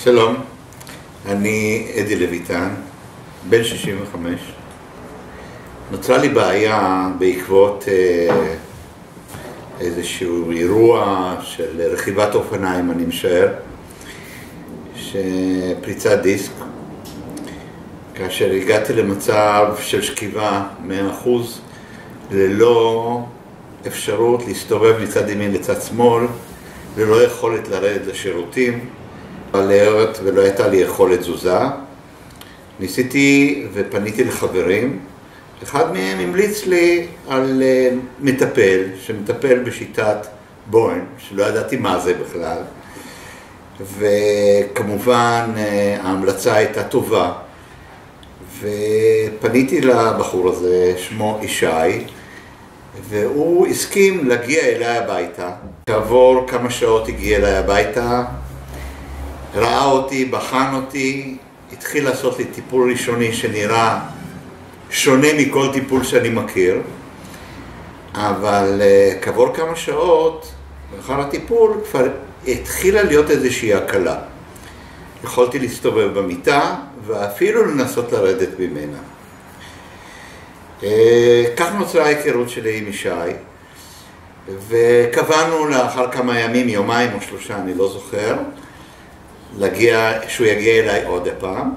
שלום, אני אדי לויטן, בן 65. נוצרה לי בעיה בעקבות איזשהו אירוע של רכיבת אופניים, אני משער, שפריצת דיסק, כאשר הגעתי למצב של שכיבה 100%, ללא אפשרות להסתובב מצד ימין לצד שמאל, ללא יכולת לרדת לשירותים, ולא הייתה לי יכולת תזוזה. ניסיתי ופניתי לחברים, אחד מהם המליץ לי על מטפל, שמטפל בשיטת בוהן, שלא ידעתי מה זה בכלל, וכמובן ההמלצה הייתה טובה, ופניתי לבחור הזה, שמו ישי, והוא הסכים להגיע אליי הביתה. כעבור כמה שעות הגיע אליי הביתה, ראה אותי, בחן אותי, התחיל לעשות לי טיפול ראשוני שנראה שונה מכל טיפול שאני מכיר, אבל כעבור כמה שעות, לאחר הטיפול, כבר התחילה להיות איזושהי הקלה. יכולתי להסתובב במיטה ואפילו לנסות לרדת ממנה. כך נוצרה ההיכרות שלי עם ישי, וקבענו לאחר כמה ימים, יומיים או שלושה, אני לא זוכר, שהוא יגיע אליי עוד הפעם,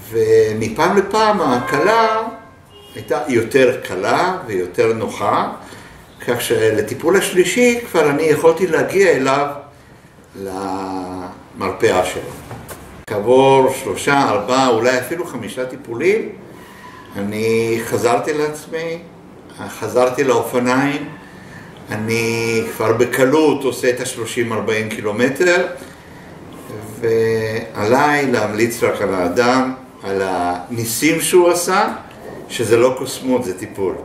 ומפעם לפעם ההקלה הייתה יותר קלה ויותר נוחה, כך שלטיפול השלישי כבר אני יכולתי להגיע אליו למרפאה שלו. כעבור 3, 4, אולי אפילו 5 טיפולים, אני חזרתי לעצמי, חזרתי לאופניים, אני כבר בקלות עושה את ה-30-40 קילומטר, ועליי להמליץ רק על האדם, על הניסים שהוא עשה, שזה לא קוסמות, זה טיפול.